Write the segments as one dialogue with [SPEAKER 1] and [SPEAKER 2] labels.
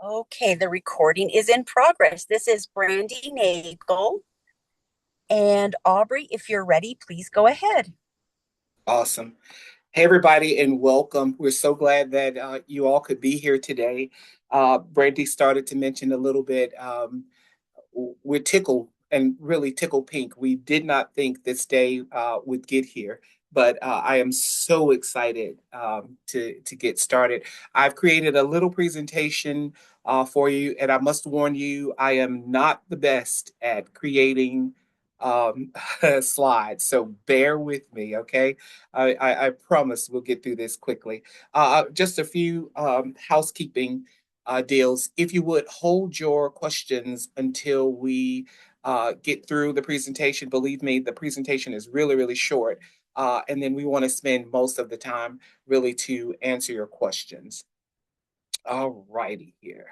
[SPEAKER 1] Okay, the recording is in progress. This is Brandy Nagel and Aubrey. If you're ready, please go ahead.
[SPEAKER 2] Awesome. Hey, everybody, and welcome. We're so glad that you all could be here today. Brandy started to mention a little bit. We're tickled and really tickled pink. We did not think this day would get here, but I am so excited to get started. I've created a little presentation for you, and I must warn you, I am not the best at creating slides, so bear with me, okay? I promise we'll get through this quickly. Just a few housekeeping deals. If you would hold your questions until we get through the presentation, believe me, the presentation is really, really short. And then we want to spend most of the time really to answer your questions. All righty here.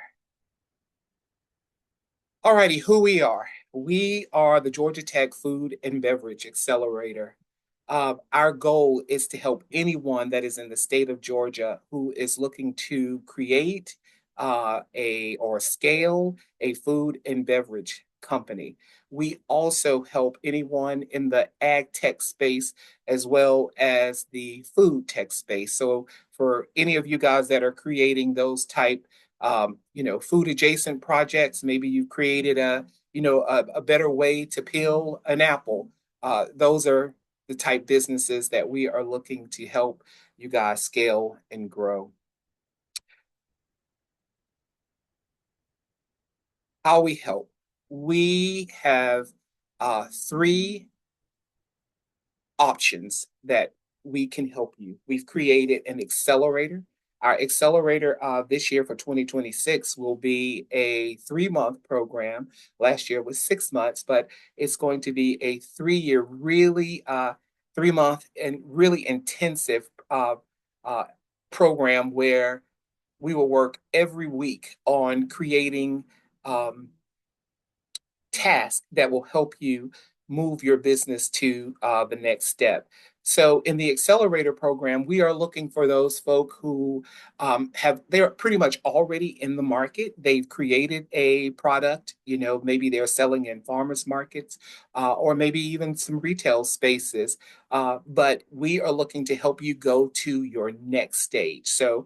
[SPEAKER 2] All righty, who we are. We are the Georgia Tech Food and Beverage Accelerator. Our goal is to help anyone that is in the state of Georgia who is looking to create a or scale a food and beverage company. We also help anyone in the ag tech space as well as the food tech space. So for any of you guys that are creating those type food adjacent projects, maybe you've created a better way to peel an apple. Those are the type businesses that we are looking to help you guys scale and grow. How we help? We have three options that we can help you. We've created an accelerator. Our accelerator this year for 2026 will be a 3-month program. Last year was 6 months, but it's going to be a 3-year, really 3-month and really intensive uh, program where we will work every week on creating um, task that will help you move your business to the next step. So in the accelerator program, we are looking for those folk who they're pretty much already in the market. They've created a product, maybe they're selling in farmers markets or maybe even some retail spaces. But we are looking to help you go to your next stage. So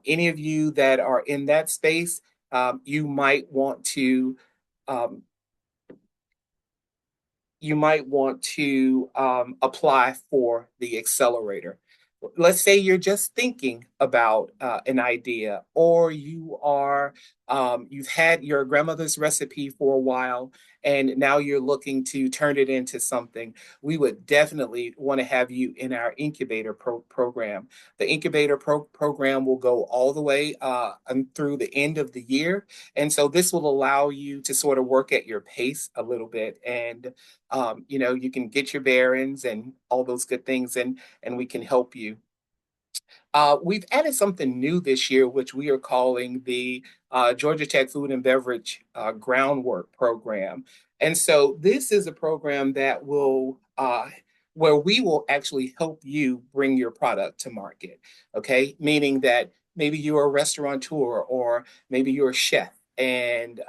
[SPEAKER 2] any of you that are in that space, you might want to um, apply for the accelerator. Let's say you're just thinking about an idea, or you've had your grandmother's recipe for a while, and now you're looking to turn it into something. We would definitely want to have you in our incubator program. The incubator program will go all the way through the end of the year, and so this will allow you to sort of work at your pace a little bit, and you can get your bearings and all those good things, and we can help you. We've added something new this year, which we are calling the Georgia Tech Food and Beverage Groundwork Program. And so this is a program that will where we will actually help you bring your product to market. Okay, meaning that maybe you're a restaurateur, or maybe you're a chef, and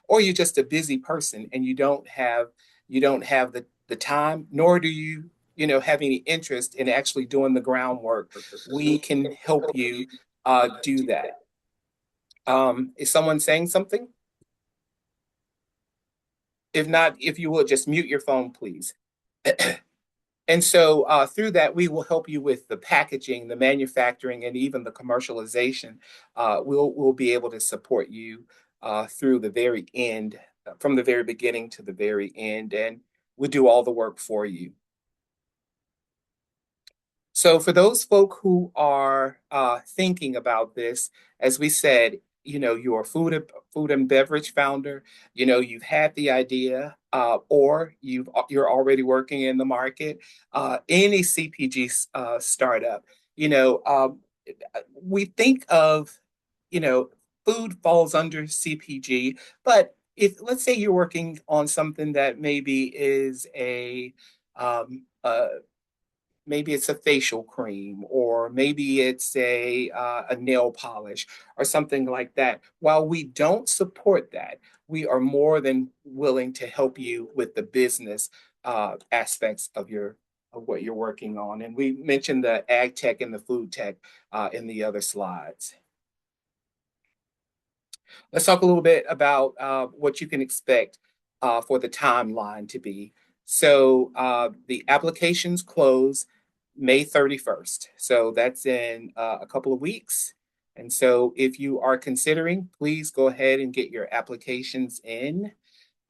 [SPEAKER 2] or you're just a busy person and you don't have the time, nor do you have any interest in actually doing the groundwork. We can help you do that. Is someone saying something? If not, if you will just mute your phone, please. And so through that, we will help you with the packaging, the manufacturing, and even the commercialization. We'll be able to support you through the very end, from the very beginning to the very end, and we'll do all the work for you. So for those folk who are thinking about this, as we said, you're a food and beverage founder. You've had the idea, or you're already working in the market. Any CPG startup, you know, um, we think of, you know, food falls under CPG, but if let's say you're working on something that maybe is a maybe it's a facial cream, or maybe it's a nail polish or something like that. While we don't support that, we are more than willing to help you with the business aspects of what you're working on. And we mentioned the ag tech and the food tech in the other slides. Let's talk a little bit about what you can expect for the timeline to be. So the applications close May 31st. So that's in a couple of weeks. And so if you are considering, please go ahead and get your applications in.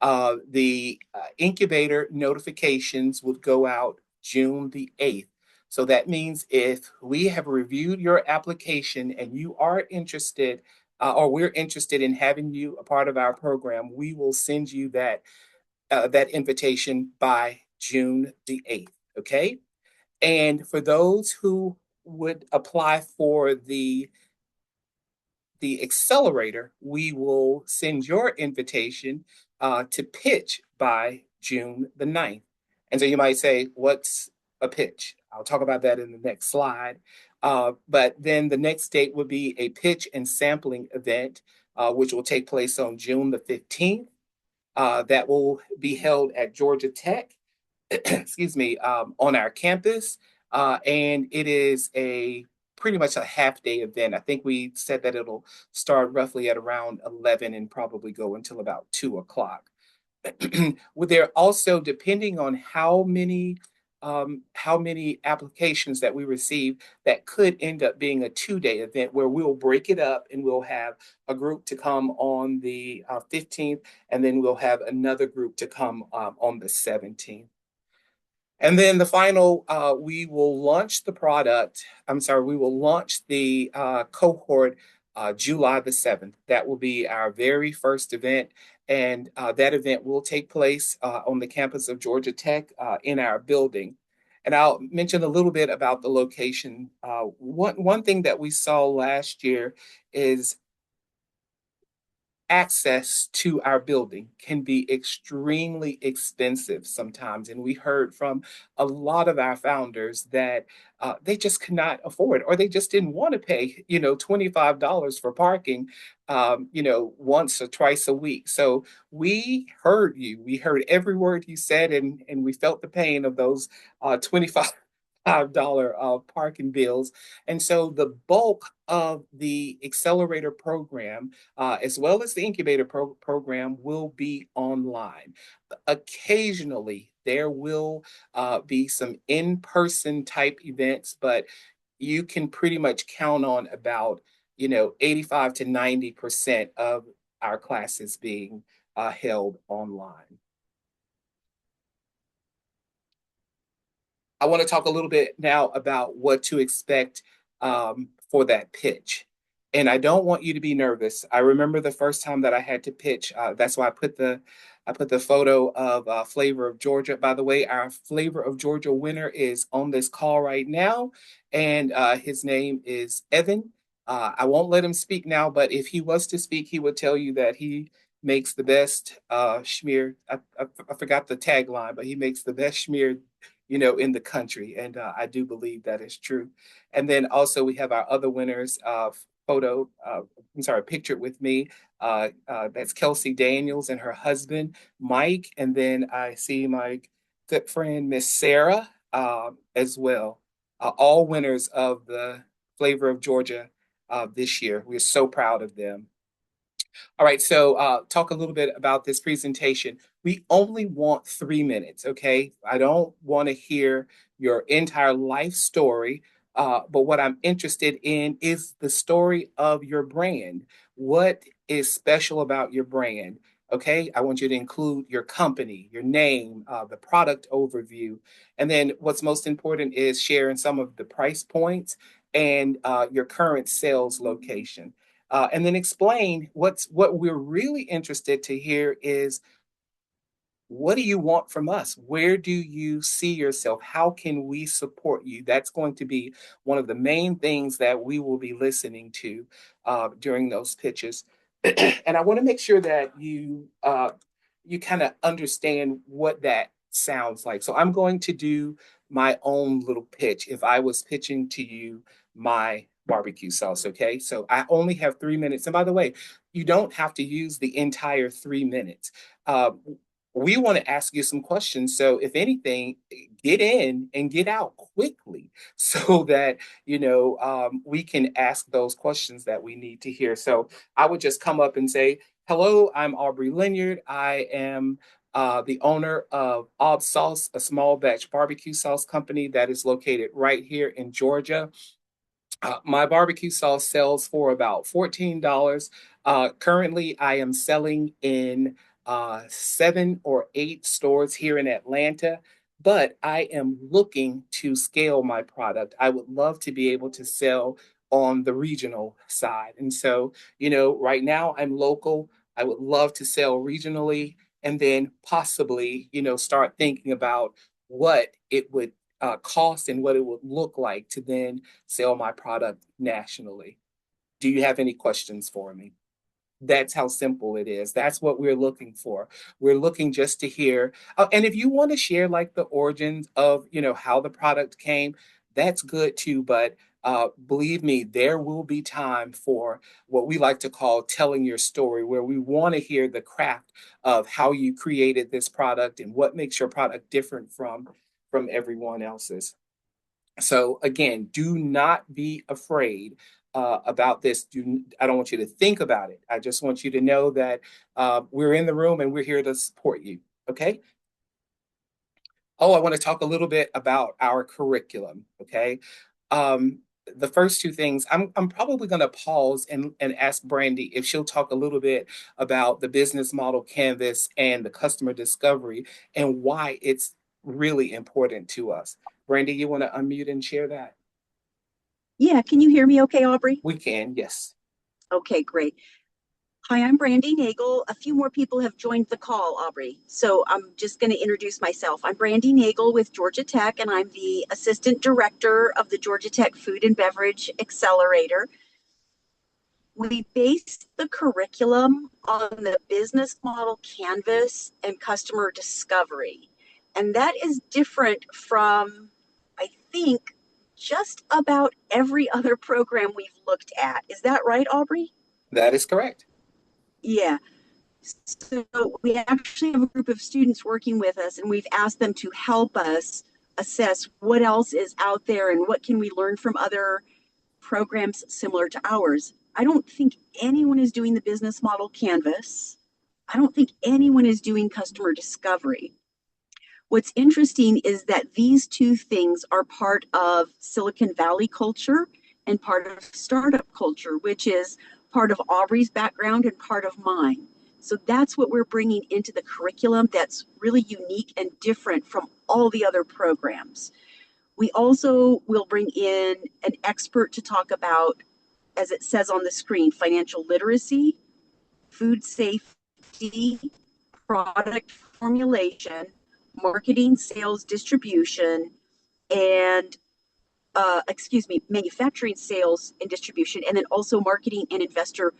[SPEAKER 2] The incubator notifications would go out June the 8th. So that means if we have reviewed your application and you are interested, or we're interested in having you a part of our program, we will send you that invitation by June the 8th. Okay. And for those who would apply for the accelerator, we will send your invitation to pitch by June the 9th. And so you might say, what's a pitch? I'll talk about that in the next slide. But then the next date would be a pitch and sampling event, which will take place on June the 15th. That will be held at Georgia Tech, excuse me, on our campus. And it is pretty much a half day event. I think we said that it'll start roughly at around 11 and probably go until about 2 o'clock. They're also, depending on how many applications that we receive, that could end up being a 2-day event where we'll break it up and we'll have a group to come on the 15th, and then we'll have another group to come on the 17th. And then the final, we will launch the product. I'm sorry, we will launch the cohort July the 7th. That will be our very first event. And that event will take place on the campus of Georgia Tech in our building. And I'll mention a little bit about the location. One thing that we saw last year is access to our building can be extremely expensive sometimes. And we heard from a lot of our founders that they just could not afford, or they just didn't want to pay, $25 for parking, once or twice a week. So we heard you. We heard every word you said, and we felt the pain of those 25 $5 parking bills. And so the bulk of the accelerator program, as well as the incubator program, will be online. Occasionally, there will be some in-person type events, but you can pretty much count on about 85 to 90% of our classes being held online. I want to talk a little bit now about what to expect for that pitch. And I don't want you to be nervous. I remember the first time that I had to pitch. That's why I put the photo of Flavor of Georgia. By the way, our Flavor of Georgia winner is on this call right now, and his name is Evan. I won't let him speak now, but if he was to speak, he would tell you that he makes the best schmear. I forgot the tagline, but he makes the best schmear in the country. And I do believe that is true. And then also we have our other winners pictured with me. That's Kelsey Daniels and her husband, Mike. And then I see my good friend, Miss Sarah, as well. All winners of the Flavor of Georgia this year. We're so proud of them. All right, so talk a little bit about this presentation. We only want 3 minutes, okay? I don't want to hear your entire life story, but what I'm interested in is the story of your brand. What is special about your brand? Okay, I want you to include your company, your name, the product overview, and then what's most important is sharing some of the price points and your current sales location. And then explain what we're really interested to hear is, what do you want from us? Where do you see yourself? How can we support you? That's going to be one of the main things that we will be listening to during those pitches. And I want to make sure that you kind of understand what that sounds like. So I'm going to do my own little pitch if I was pitching to you my barbecue sauce, okay? So I only have 3 minutes. And by the way, you don't have to use the entire 3 minutes. Uh, we want to ask you some questions. So if anything, get in and get out quickly so that, we can ask those questions that we need to hear. So I would just come up and say, hello, I'm Aubrey Lenyard. I am the owner of Ob Sauce, a small batch barbecue sauce company that is located right here in Georgia. My barbecue sauce sells for about $14. Currently, I am selling in 7 or 8 stores here in Atlanta, but I am looking to scale my product. I would love to be able to sell on the regional side. And so, right now I'm local. I would love to sell regionally and then possibly, start thinking about what it would cost and what it would look like to then sell my product nationally. Do you have any questions for me? That's how simple it is. That's what we're looking for. We're looking just to hear. And if you want to share like the origins of, how the product came, that's good too. But believe me, there will be time for what we like to call telling your story, where we want to hear the craft of how you created this product and what makes your product different from everyone else's. So again, do not be afraid about this. I don't want you to think about it. I just want you to know that we're in the room and we're here to support you. Okay. Oh, I want to talk a little bit about our curriculum. Okay. Um, the first two things, I'm probably going to pause and ask Brandy if she'll talk a little bit about the business model canvas and the customer discovery and why it's really important to us. Brandy, you want to unmute and share that?
[SPEAKER 3] Yeah, can you hear me okay, Aubrey?
[SPEAKER 2] We can, yes.
[SPEAKER 3] Okay, great. Hi, I'm Brandy Nagel. A few more people have joined the call, Aubrey. So I'm just going to introduce myself. I'm Brandy Nagel with Georgia Tech, and I'm the Assistant Director of the Georgia Tech Food and Beverage Accelerator. We base the curriculum on the business model canvas and customer discovery. And that is different from, I think, just about every other program we've looked at. Is that right, Aubrey?
[SPEAKER 2] That is correct.
[SPEAKER 3] Yeah. So we actually have a group of students working with us, and we've asked them to help us assess what else is out there and what can we learn from other programs similar to ours. I don't think anyone is doing the business model canvas. I don't think anyone is doing customer discovery. What's interesting is that these two things are part of Silicon Valley culture and part of startup culture, which is part of Aubrey's background and part of mine. So that's what we're bringing into the curriculum that's really unique and different from all the other programs. We also will bring in an expert to talk about, as it says on the screen, financial literacy, food safety, product formulation, marketing, sales, distribution, and manufacturing, sales, and distribution, and then also marketing and investor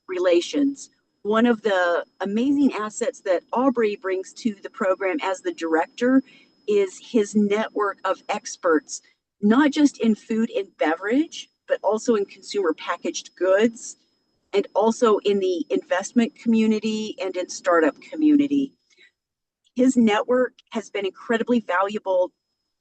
[SPEAKER 3] relations. One of the amazing assets that Aubrey brings to the program as the director is his network of experts, not just in food and beverage, but also in consumer packaged goods, and also in the investment community and in startup community. His network has been incredibly valuable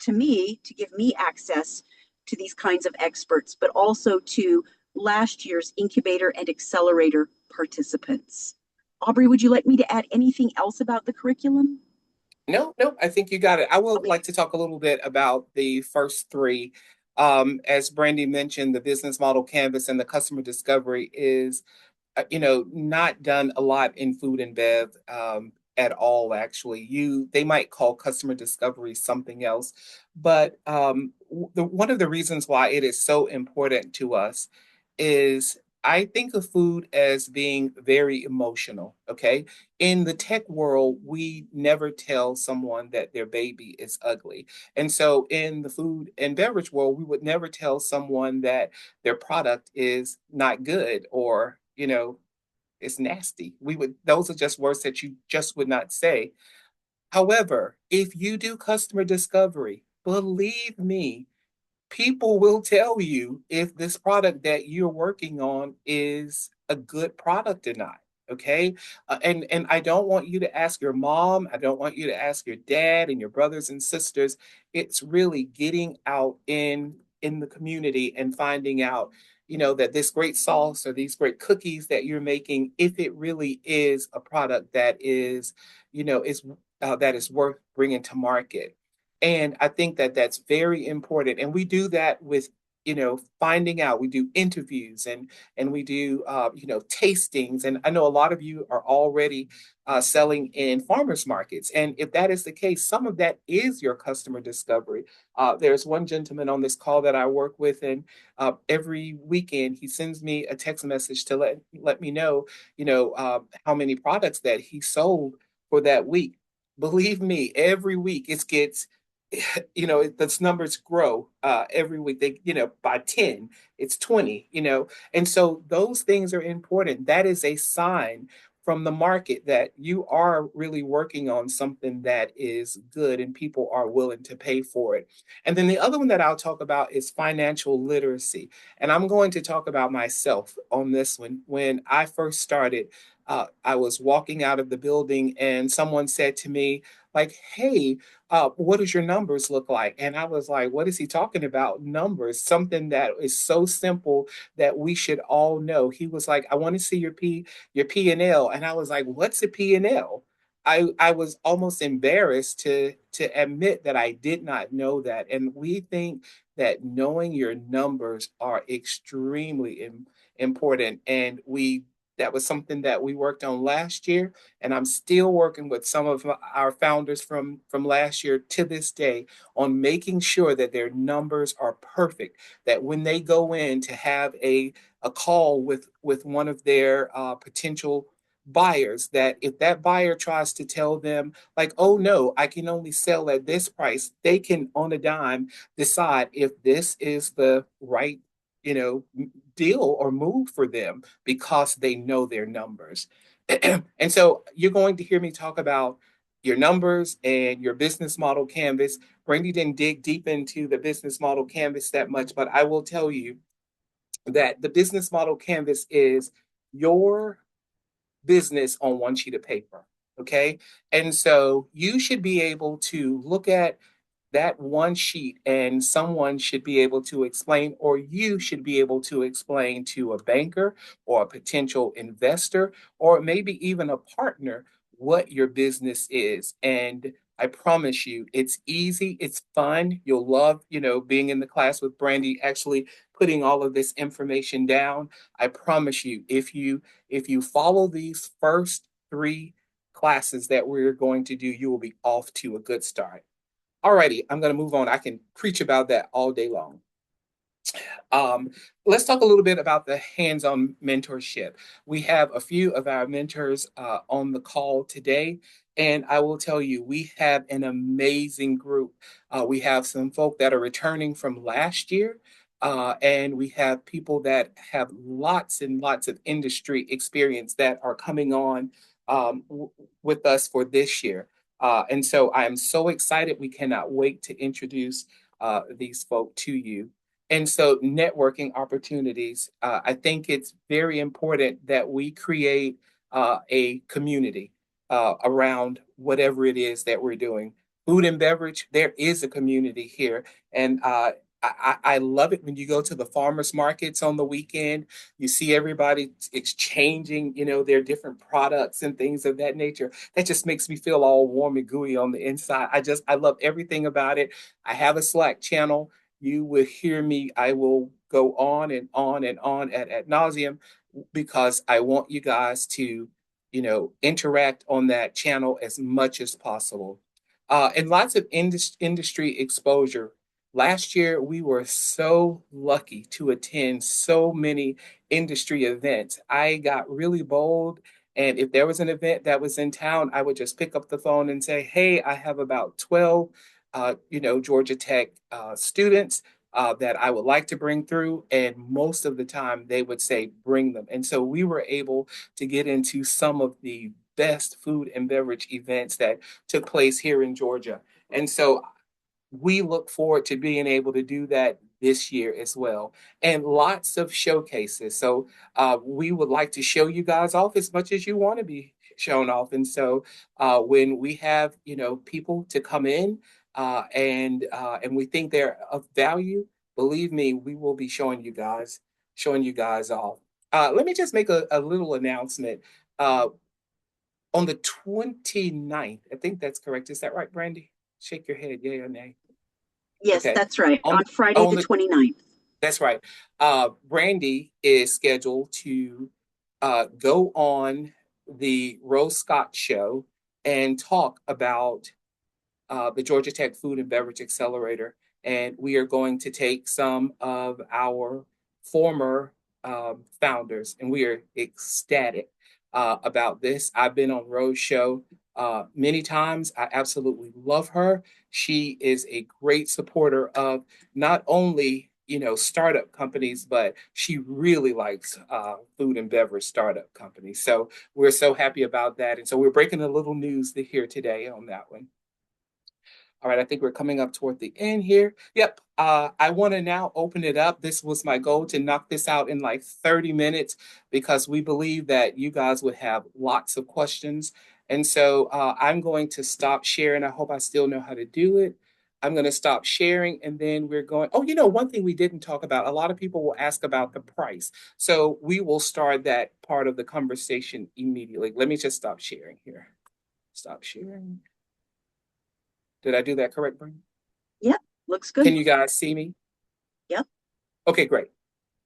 [SPEAKER 3] to me to give me access to these kinds of experts, but also to last year's incubator and accelerator participants. Aubrey, would you like me to add anything else about the curriculum?
[SPEAKER 2] No, no, I think you got it. I would
[SPEAKER 3] Okay.
[SPEAKER 2] like to talk a little bit about the first three. As Brandy mentioned, the business model canvas and the customer discovery is not done a lot in food and bev at all, actually. They might call customer discovery something else, but one of the reasons why it is so important to us is I think of food as being very emotional, okay? In the tech world, we never tell someone that their baby is ugly. And so in the food and beverage world, we would never tell someone that their product is not good or, it's nasty. Those are just words that you just would not say. However, if you do customer discovery, believe me, people will tell you if this product that you're working on is a good product or not. Okay. And I don't want you to ask your mom. I don't want you to ask your dad and your brothers and sisters. It's really getting out in the community and finding out, that this great sauce or these great cookies that you're making, if it really is a product that is, is that is worth bringing to market. And I think that that's very important. And we do that with, finding out. We do interviews and we do, tastings. And I know a lot of you are already selling in farmers markets. And if that is the case, some of that is your customer discovery. There's one gentleman on this call that I work with, and every weekend he sends me a text message to let me know, how many products that he sold for that week. Believe me, every week it gets, those numbers grow every week. They, by 10, it's 20, and so those things are important. That is a sign from the market that you are really working on something that is good and people are willing to pay for it. And then the other one that I'll talk about is financial literacy. And I'm going to talk about myself on this one. When I first started, I was walking out of the building and someone said to me, like, hey, what does your numbers look like? And I was like, what is he talking about? Numbers, something that is so simple that we should all know. He was like, I want to see your P&L. And I was like, what's a P&L? I was almost embarrassed to admit that I did not know that. And we think that knowing your numbers are extremely important. And that was something that we worked on last year, and I'm still working with some of our founders from last year to this day on making sure that their numbers are perfect, that when they go in to have a call with one of their potential buyers, that if that buyer tries to tell them, like, oh no, I can only sell at this price, they can on a dime decide if this is the right, you know deal or move for them because they know their numbers. And so you're going to hear me talk about your numbers and your business model canvas. Brandy didn't dig deep into the business model canvas that much, but I will tell you that the business model canvas is your business on one sheet of paper. Okay. And so you should be able to look at that one sheet, and someone should be able to explain, or you should be able to explain to a banker or a potential investor, or maybe even a partner, what your business is. And I promise you, it's easy, it's fun. You'll love, being in the class with Brandy, actually putting all of this information down. I promise you, if you follow these first three classes that we're going to do, you will be off to a good start. Alrighty, I'm going to move on. I can preach about that all day long. Um, let's talk a little bit about the hands-on mentorship. We have a few of our mentors on the call today, and I will tell you, we have an amazing group. We have some folk that are returning from last year, and we have people that have lots and lots of industry experience that are coming on with us for this year. And so I am so excited. We cannot wait to introduce these folk to you. And so networking opportunities, I think it's very important that we create a community around whatever it is that we're doing. Food and beverage, there is a community here. And I love it when you go to the farmers markets on the weekend. You see everybody exchanging, their different products and things of that nature. That just makes me feel all warm and gooey on the inside. I love everything about it. I have a Slack channel. You will hear me. I will go on and on and on at nauseum because I want you guys to, interact on that channel as much as possible. And lots of industry exposure. Last year, we were so lucky to attend so many industry events. I got really bold. And if there was an event that was in town, I would just pick up the phone and say, hey, I have about 12 Georgia Tech students that I would like to bring through. And most of the time they would say, bring them. And so we were able to get into some of the best food and beverage events that took place here in Georgia. And so we look forward to being able to do that this year as well, and lots of showcases. So we would like to show you guys off as much as you want to be shown off. And so when we have people to come in and we think they're of value, believe me, we will be showing you guys off. Let me just make a little announcement. On the 29th, I think that's correct. Is that right, Brandy? Shake your head, yay or nay.
[SPEAKER 3] Yes,
[SPEAKER 2] Okay.
[SPEAKER 3] that's right.
[SPEAKER 2] On
[SPEAKER 3] On Friday
[SPEAKER 2] on
[SPEAKER 3] the
[SPEAKER 2] the
[SPEAKER 3] 29th.
[SPEAKER 2] That's right. Brandy is scheduled to go on the Rose Scott show and talk about the Georgia Tech Food and Beverage Accelerator. And we are going to take some of our former founders, and we are ecstatic about this. I've been on Rose's show many times. I absolutely love her. She is a great supporter of not only startup companies, but she really likes food and beverage startup companies. So we're so happy about that. And so we're breaking a little news here today on that one. All right, I think we're coming up toward the end here. Yep, I want to now open it up. This was my goal, to knock this out in like 30 minutes because we believe that you guys would have lots of questions. And so I'm going to stop sharing. I hope I still know how to do it. I'm going to stop sharing, and then we're going. Oh, one thing we didn't talk about, a lot of people will ask about the price. So we will start that part of the conversation immediately. Let me just stop sharing here. Stop sharing. Did I do that correct, Brandy?
[SPEAKER 3] Yep, looks good.
[SPEAKER 2] Can you guys see me?
[SPEAKER 3] Yep.
[SPEAKER 2] Okay, great.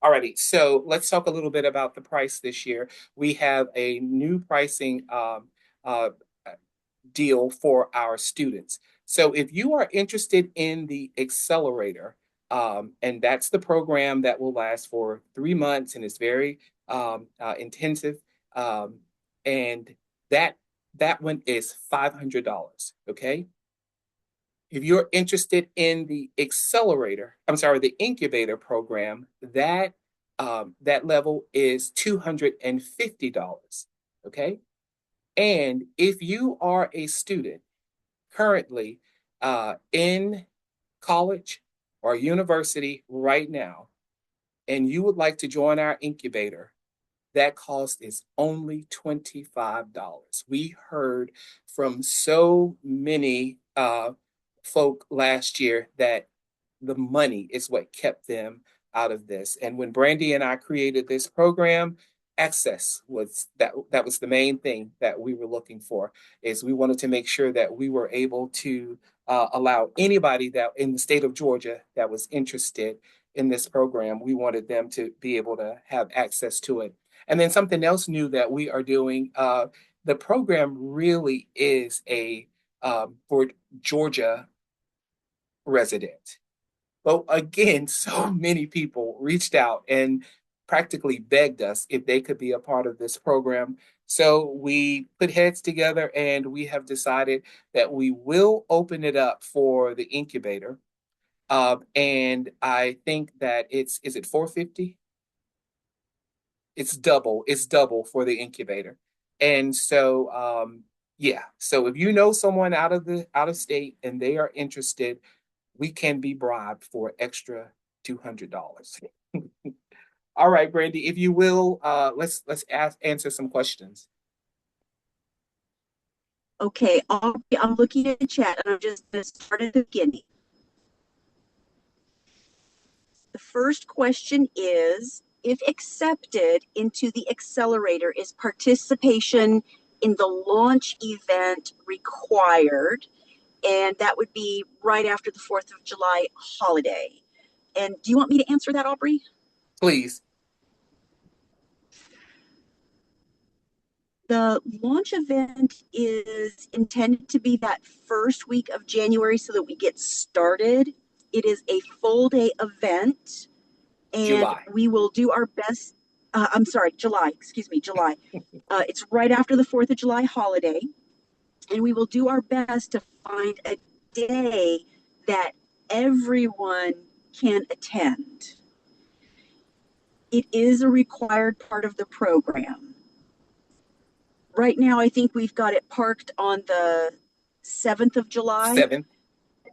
[SPEAKER 2] Alrighty, so let's talk a little bit about the price this year. We have a new pricing uh, deal for our students. So if you are interested in the Accelerator, and that's the program that will last for 3 months and is very intensive, and that one is $500. Okay. If you're interested in the the incubator program, that level is $250. Okay. And if you are a student currently in college or university right now, and you would like to join our incubator, that cost is only $25. We heard from so many folk last year that the money is what kept them out of this. And when Brandy and I created this program, access was that was the main thing that we were looking for. Is we wanted to make sure that we were able to allow anybody that in the state of Georgia that was interested in this program, we wanted them to be able to have access to it. And then something else new that we are doing, the program really is for Georgia resident. But again, so many people reached out and practically begged us if they could be a part of this program. So we put heads together and we have decided that we will open it up for the incubator. And I think that is it 450? It's double for the incubator. And so yeah, so if you know someone out of state and they are interested, we can be bribed for extra $200. All right, Brandy, if you will, let's answer some questions.
[SPEAKER 3] Okay, Aubrey, I'm looking at the chat and I'm just going to start at the beginning. The first question is, if accepted into the accelerator, is participation in the launch event required? And that would be right after the 4th of July holiday. And do you want me to answer that, Aubrey?
[SPEAKER 2] Please.
[SPEAKER 3] The launch event is intended to be that first week of January so that we get started. It is a full day event, and
[SPEAKER 2] July.
[SPEAKER 3] we will do our best. I'm sorry, July, excuse me, July. It's right after the 4th of July holiday, and we will do our best to find a day that everyone can attend. It is a required part of the program. Right now, I think we've got it parked on the 7th of July.
[SPEAKER 2] 7th.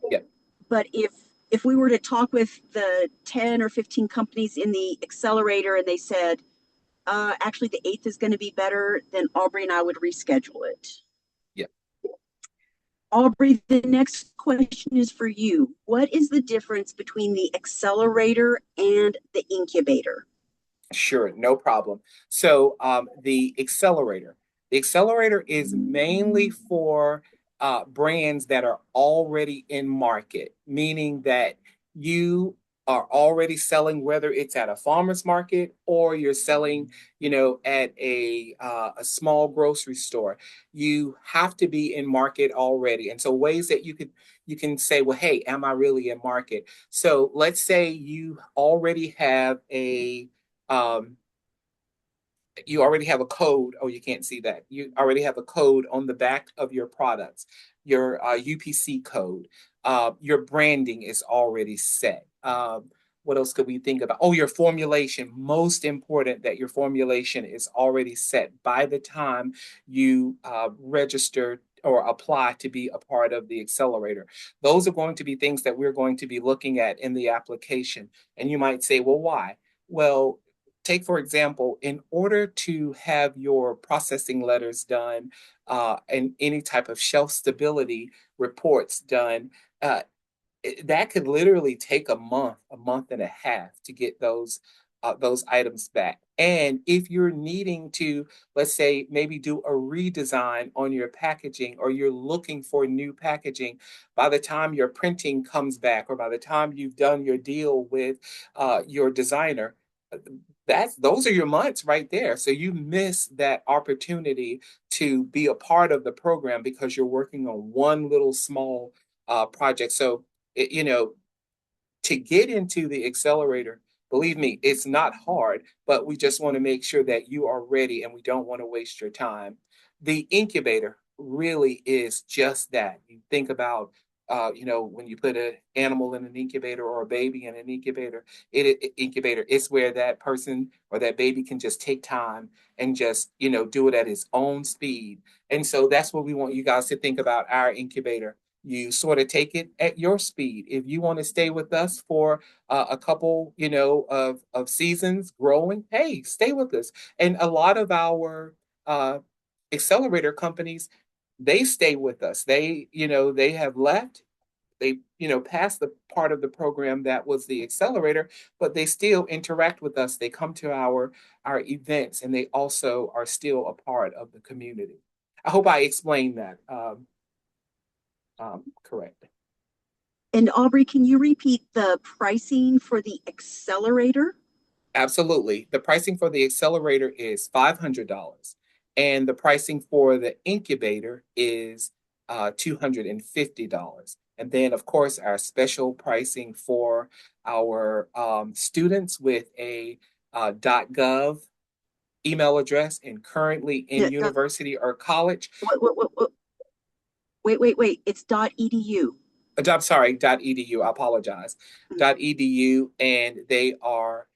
[SPEAKER 2] Yep.
[SPEAKER 3] But if we were to talk with the 10 or 15 companies in the accelerator and they said, actually the 8th is going to be better, then Aubrey and I would reschedule it.
[SPEAKER 2] Yep.
[SPEAKER 3] Aubrey, the next question is for you. What is the difference between the accelerator and the incubator?
[SPEAKER 2] Sure, no problem. So the accelerator is mainly for brands that are already in market, meaning that you are already selling, whether it's at a farmer's market or you're selling, at a small grocery store. You have to be in market already, and so ways that you can say, well, hey, am I really in market? So let's say um, you already have a code. Oh, you can't see that. You already have a code on the back of your products, your UPC code. Your branding is already set. What else could we think about? Oh, your formulation. Most important that your formulation is already set by the time you register or apply to be a part of the accelerator. Those are going to be things that we're going to be looking at in the application. And you might say, well, why? Well, take, for example, in order to have your processing letters done and any type of shelf stability reports done, uh, that could literally take a month and a half to get those items back. And if you're needing to, let's say, maybe do a redesign on your packaging, or you're looking for new packaging, by the time your printing comes back, or by the time you've done your deal with your designer, those are your months right there. So you miss that opportunity to be a part of the program because you're working on one little small project. So it, you know, to get into the accelerator, believe me, it's not hard, but we just want to make sure that you are ready and we don't want to waste your time. The incubator really is just that. You think about, when you put an animal in an incubator or a baby in an incubator, incubator is where that person or that baby can just take time and just, do it at its own speed. And so that's what we want you guys to think about our incubator. You sort of take it at your speed. If you want to stay with us for a couple, of seasons growing, hey, stay with us. And a lot of our accelerator companies, they stay with us. They have left. They, passed the part of the program that was the accelerator, but they still interact with us. They come to our events, and they also are still a part of the community. I hope I explained that. Correct.
[SPEAKER 3] And Aubrey, can you repeat the pricing for the accelerator?
[SPEAKER 2] Absolutely. The pricing for the accelerator is $500, and the pricing for the incubator is $250. And then, of course, our special pricing for our students with a .gov email address and currently in university or college.
[SPEAKER 3] Wait. It's .edu.
[SPEAKER 2] I'm sorry, .edu. I apologize. .edu, and they are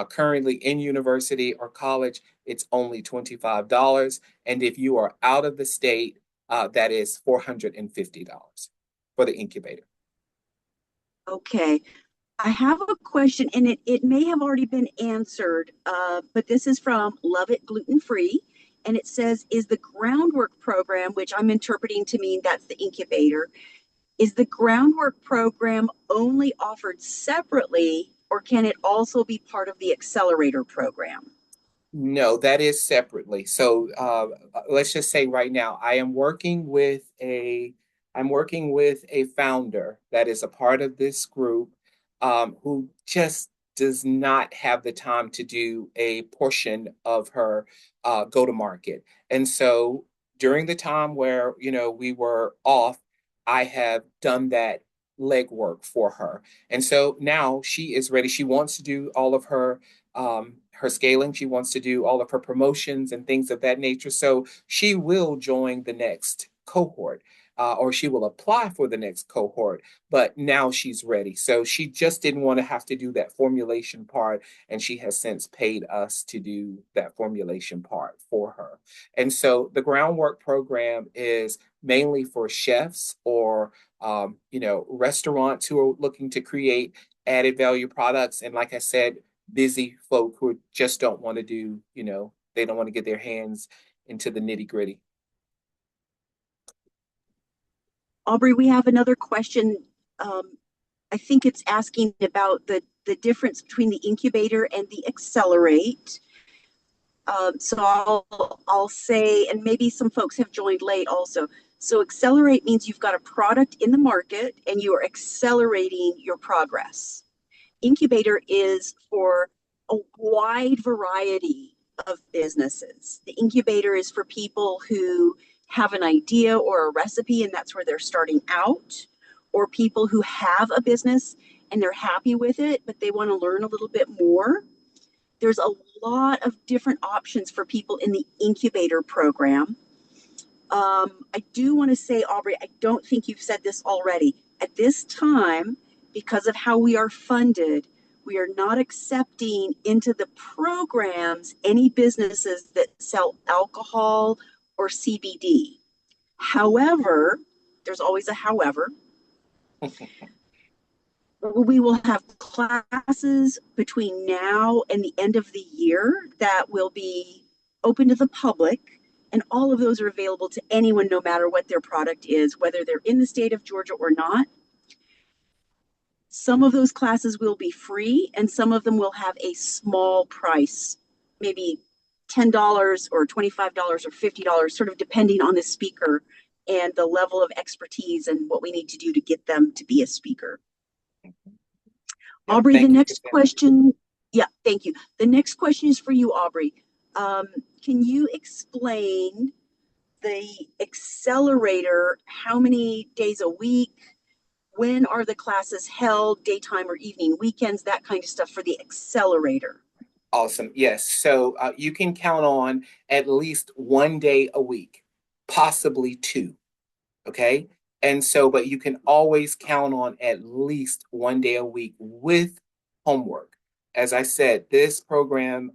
[SPEAKER 2] currently in university or college. It's only $25, and if you are out of the state, that is $450 for the incubator.
[SPEAKER 3] Okay. I have a question, and it may have already been answered, but this is from Love It Gluten Free, and it says, is the groundwork program, which I'm interpreting to mean that's the incubator, is the groundwork program only offered separately, or can it also be part of the accelerator program?
[SPEAKER 2] No, that is separately. So let's just say right now, I'm working with a founder that is a part of this group, who just does not have the time to do a portion of her go to market. And so during the time where, we were off, I have done that legwork for her. And so now she is ready. She wants to do all of her scaling. She wants to do all of her promotions and things of that nature. So she will join the next cohort. or she will apply for the next cohort, but now she's ready. So she just didn't want to have to do that formulation part, and she has since paid us to do that formulation part for her. And so the groundwork program is mainly for chefs or restaurants who are looking to create added value products. And like I said, busy folk who just don't want to do, they don't want to get their hands into the nitty gritty.
[SPEAKER 3] Aubrey, we have another question. I think it's asking about the difference between the incubator and the accelerate. So I'll say, and maybe some folks have joined late also. So accelerate means you've got a product in the market and you are accelerating your progress. Incubator is for a wide variety of businesses. The incubator is for people who have an idea or a recipe and that's where they're starting out, or people who have a business and they're happy with it, but they want to learn a little bit more. There's a lot of different options for people in the incubator program. I do want to say, Aubrey, I don't think you've said this already. At this time, because of how we are funded, we are not accepting into the programs any businesses that sell alcohol or CBD. However, there's always a however. We will have classes between now and the end of the year that will be open to the public, and all of those are available to anyone, no matter what their product is, whether they're in the state of Georgia or not. Some of those classes will be free, and some of them will have a small price, maybe $10 or $25 or $50, sort of depending on the speaker and the level of expertise and what we need to do to get them to be a speaker. Aubrey, the next question. Yeah, thank you. The next question is for you, Aubrey. Can you explain the accelerator? How many days a week? When are the classes held? Daytime or evening, weekends, that kind of stuff for the accelerator.
[SPEAKER 2] Awesome. Yes. So you can count on at least one day a week, possibly two. Okay. And so, but you can always count on at least one day a week with homework. As I said, this program,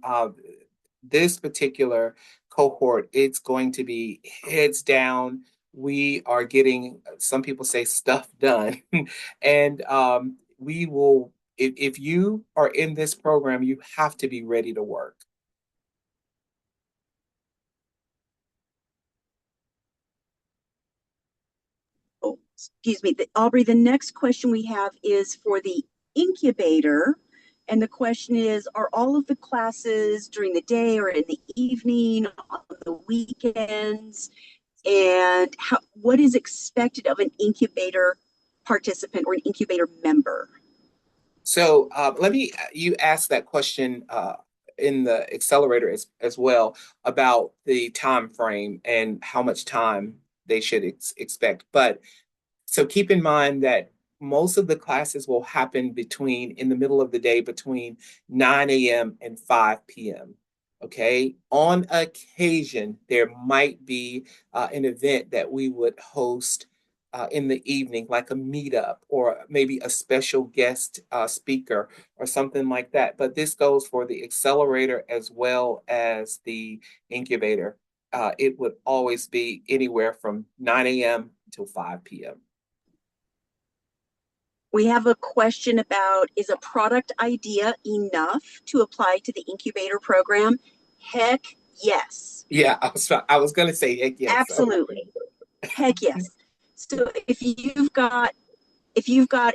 [SPEAKER 2] this particular cohort, it's going to be heads down. We are getting, some people say, stuff done. And we will, if you are in this program, you have to be ready to work.
[SPEAKER 3] Oh, excuse me, Aubrey, the next question we have is for the incubator. And the question is, are all of the classes during the day or in the evening, on the weekends? And what is expected of an incubator participant or an incubator member?
[SPEAKER 2] So you asked that question in the accelerator as well about the time frame and how much time they should expect. But so keep in mind that most of the classes will happen in the middle of the day between 9 a.m. and 5 p.m. Okay. On occasion, there might be an event that we would host in the evening, like a meetup or maybe a special guest speaker or something like that. But this goes for the accelerator as well as the incubator. It would always be anywhere from 9 a.m. until 5 p.m.
[SPEAKER 3] We have a question about, is a product idea enough to apply to the incubator program? Heck yes.
[SPEAKER 2] Yeah, I was going to say heck yes.
[SPEAKER 3] Absolutely. Heck yes. So if you've got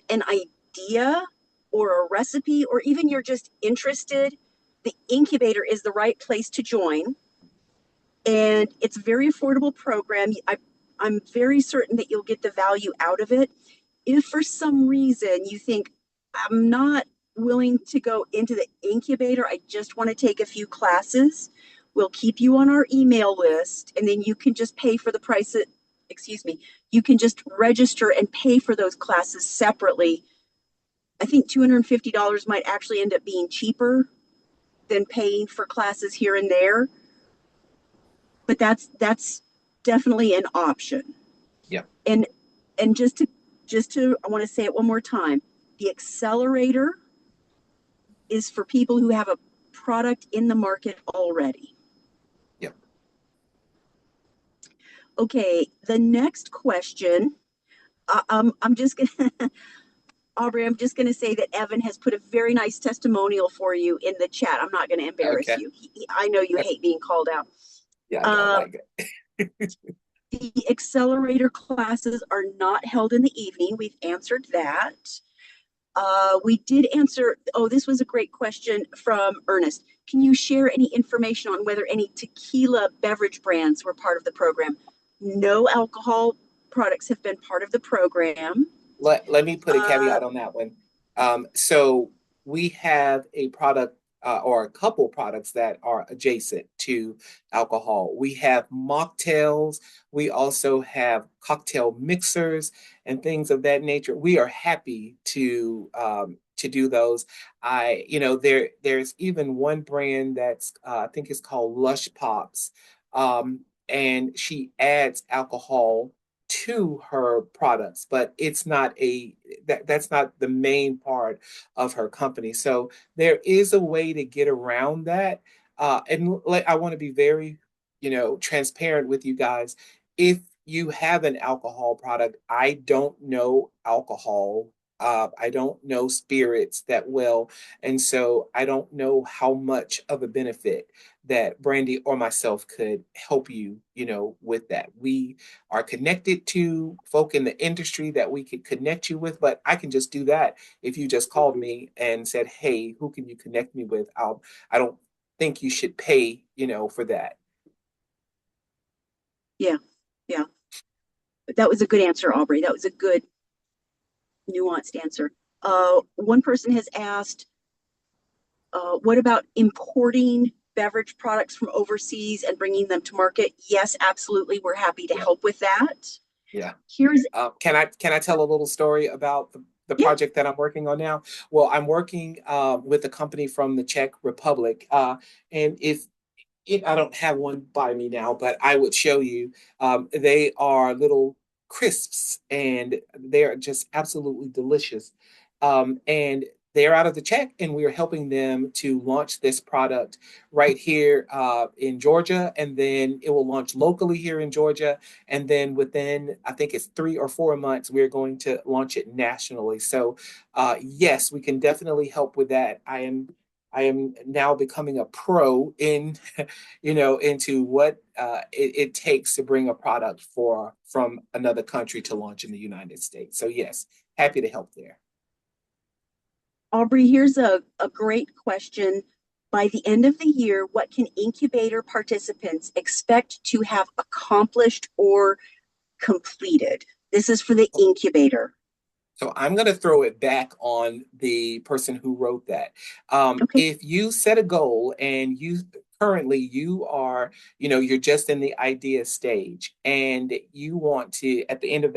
[SPEAKER 3] an idea or a recipe, or even you're just interested, the incubator is the right place to join. And it's a very affordable program. I'm very certain that you'll get the value out of it. If for some reason you think, I'm not willing to go into the incubator, I just want to take a few classes, we'll keep you on our email list, and then you can just pay for the price. You can just register and pay for those classes separately. I think $250 might actually end up being cheaper than paying for classes here and there. But that's definitely an option.
[SPEAKER 2] Yeah.
[SPEAKER 3] And just to I want to say it one more time. The accelerator is for people who have a product in the market already.
[SPEAKER 2] Yeah.
[SPEAKER 3] Okay, the next question, I'm just gonna, Aubrey, I'm just gonna say that Evan has put a very nice testimonial for you in the chat. I'm not gonna embarrass
[SPEAKER 2] Okay.
[SPEAKER 3] you. I know you hate being called out.
[SPEAKER 2] Yeah, I don't
[SPEAKER 3] Um,
[SPEAKER 2] like it.
[SPEAKER 3] the accelerator classes are not held in the evening. We've answered that. We did answer, oh, this was a great question from Ernest. Can you share any information on whether any tequila beverage brands were part of the program? No alcohol products have been part of the program.
[SPEAKER 2] Let me put a
[SPEAKER 3] Uh,
[SPEAKER 2] caveat on that one. So we have a product or a couple products that are adjacent to alcohol. We have mocktails. We also have cocktail mixers and things of that nature. We are happy to do those. There's even one brand that's I think it's called Lush Pops, and she adds alcohol to her products, but it's not that's not the main part of her company. So there is a way to get around that. I want to be very, transparent with you guys. If you have an alcohol product, I don't know alcohol. I don't know spirits that well. And so I don't know how much of a benefit that Brandy or myself could help you, with that. We are connected to folk in the industry that we could connect you with, but I can just do that if you just called me and said, "Hey, who can you connect me with?" I don't think you should pay, for that.
[SPEAKER 3] yeah, yeah. But that was a good answer, Aubrey. That was a good nuanced answer. One person has asked, what about importing beverage products from overseas and bringing them to market? Yes, absolutely. We're happy to
[SPEAKER 2] Yeah,
[SPEAKER 3] help with that.
[SPEAKER 2] yeah.
[SPEAKER 3] Here's,
[SPEAKER 2] Can I tell a little story about the
[SPEAKER 3] yeah,
[SPEAKER 2] project that I'm working on now? Well, I'm working with a company from the Czech Republic, and if I don't have one by me now, but I would show you. They are little crisps, and they're just absolutely delicious. And they're out of the Czech, and we are helping them to launch this product right here in Georgia, and then it will launch locally here in Georgia, and then within I think it's 3 or 4 months, we're going to launch it nationally. So, yes, we can definitely help with that. I am now becoming a pro in into what it takes to bring a product from another country to launch in the United States. So yes, happy to help there.
[SPEAKER 3] Aubrey, here's a great question. By the end of the year, what can incubator participants expect to have accomplished or completed? This is for the incubator.
[SPEAKER 2] So I'm going to throw it back on the person who wrote that.
[SPEAKER 3] Okay.
[SPEAKER 2] If you set a goal and you are, you're just in the idea stage and you want to, at the end of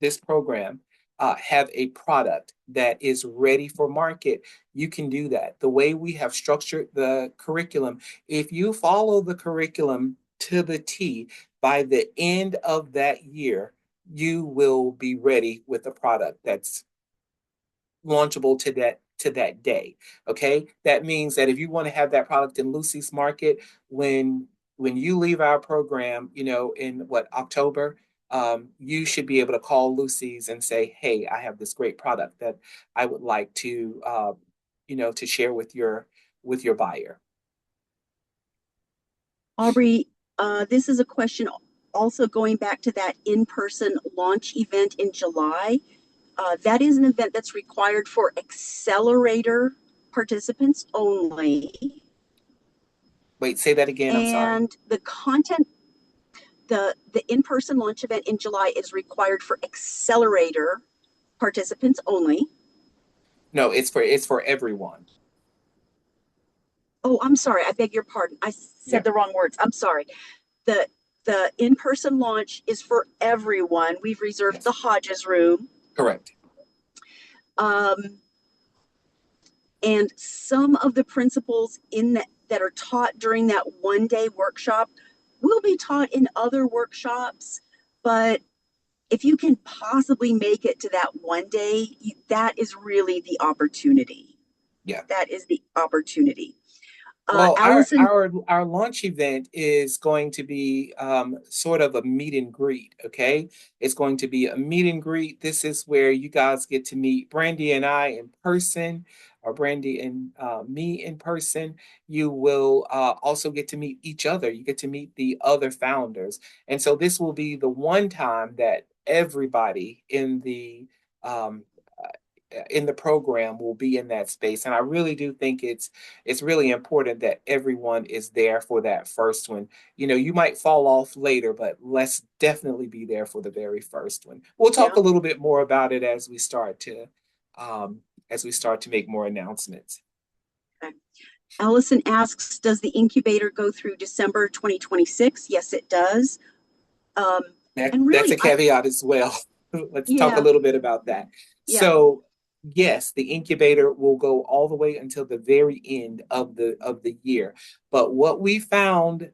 [SPEAKER 2] this program, have a product that is ready for market, you can do that. The way we have structured the curriculum, if you follow the curriculum to the T, by the end of that year, you will be ready with a product that's launchable to that day. Okay, that means that if you want to have that product in Lucy's Market when you leave our program, in what October, you should be able to call Lucy's and say, "Hey, I have this great product that I would like to share with your buyer."
[SPEAKER 3] Aubrey, this is a question also going back to that in-person launch event in July. That is an event that's required for Accelerator participants only.
[SPEAKER 2] Wait, say that again. I'm sorry.
[SPEAKER 3] And the content, the in-person launch event in July is required for Accelerator participants only.
[SPEAKER 2] No, it's for everyone.
[SPEAKER 3] Oh, I'm sorry. I beg your pardon. I
[SPEAKER 2] Yeah,
[SPEAKER 3] said the wrong words. I'm sorry. The the in-person launch is for everyone. We've reserved the
[SPEAKER 2] yes,
[SPEAKER 3] Hodges room.
[SPEAKER 2] correct.
[SPEAKER 3] Um, and some of the principles in that are taught during that 1 day workshop will be taught in other workshops, but if you can possibly make it to that one day, that is really the opportunity.
[SPEAKER 2] Yeah.
[SPEAKER 3] That is the opportunity.
[SPEAKER 2] Well,
[SPEAKER 3] Allison,
[SPEAKER 2] our launch event is going to be sort of a meet and greet. Okay, it's going to be a meet and greet. This is where you guys get to meet Brandy and I in person, or Brandy and me in person. You will also get to meet each other. You get to meet the other founders, and so this will be the one time that everybody um, in the program will be in that space. And I really do think it's really important that everyone is there for that first one. You know, you might fall off later, but let's definitely be there for the very first one. We'll
[SPEAKER 3] yeah.
[SPEAKER 2] talk a little bit more about it um, as we start to make more announcements.
[SPEAKER 3] Okay. Allison asks, does the incubator go through December 2026? Yes, it does. And
[SPEAKER 2] That's
[SPEAKER 3] really,
[SPEAKER 2] a caveat as well. Let's talk a
[SPEAKER 3] yeah,
[SPEAKER 2] little bit about that.
[SPEAKER 3] yeah.
[SPEAKER 2] So, yes, the incubator will go all the way until the very end of the year. But what we found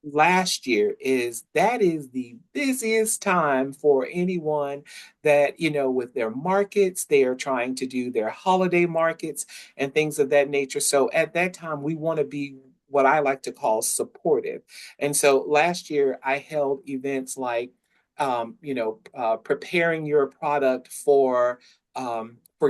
[SPEAKER 2] last year is that is the busiest time for anyone that, you know, with their markets, they are trying to do their holiday markets and things of that nature. So at that time, we want to be what I like to call supportive. And so last year, I held events like, preparing your product for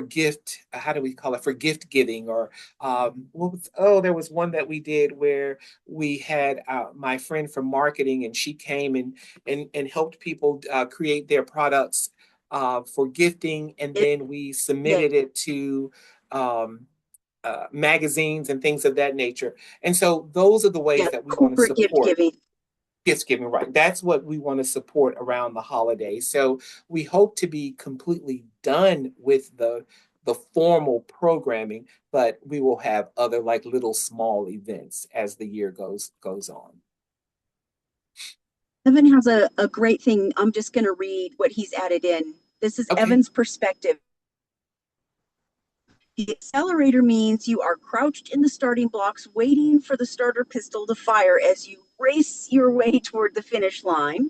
[SPEAKER 2] gift, how do we call it, for gift giving, or there was one that we did where we had my friend from marketing, and she came and helped people create their products for gifting, and
[SPEAKER 3] It,
[SPEAKER 2] then we
[SPEAKER 3] yeah,
[SPEAKER 2] submitted it to um, magazines and things of that nature. And so those are the ways
[SPEAKER 3] yeah.
[SPEAKER 2] that we want to
[SPEAKER 3] Corporate gift
[SPEAKER 2] support
[SPEAKER 3] giving.
[SPEAKER 2] gift giving, right? That's what we want to support around the holidays. So we hope to be completely done with the formal programming, but we will have other like little small events as the year goes on.
[SPEAKER 3] Evan has a great thing. I'm just going to read what he's added in. This is
[SPEAKER 2] Okay.
[SPEAKER 3] Evan's perspective. The accelerator means you are crouched in the starting blocks, waiting for the starter pistol to fire as you race your way toward the finish line.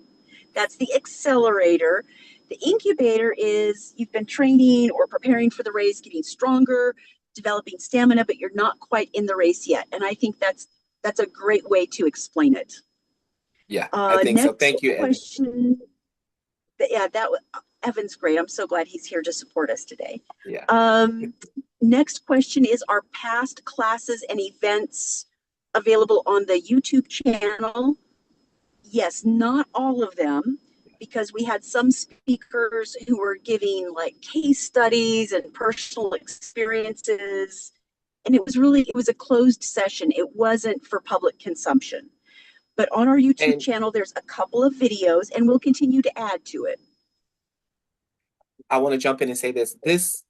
[SPEAKER 3] That's the accelerator. The incubator is you've been training or preparing for the race, getting stronger, developing stamina, but you're not quite in the race yet. And I think that's a great way to explain it.
[SPEAKER 2] Yeah, I think so.
[SPEAKER 3] Next
[SPEAKER 2] Thank you, Evan.
[SPEAKER 3] question. Yeah, Evan's great. I'm so glad he's here to support us today.
[SPEAKER 2] Yeah.
[SPEAKER 3] Next question is, are past classes and events available on the YouTube channel? Yes, not all of them, because we had some speakers who were giving like case studies and personal experiences. And it was a closed session. It wasn't for public consumption. But on our YouTube
[SPEAKER 2] And
[SPEAKER 3] channel, there's a couple of videos, and we'll continue to add to it.
[SPEAKER 2] I want to jump in and say this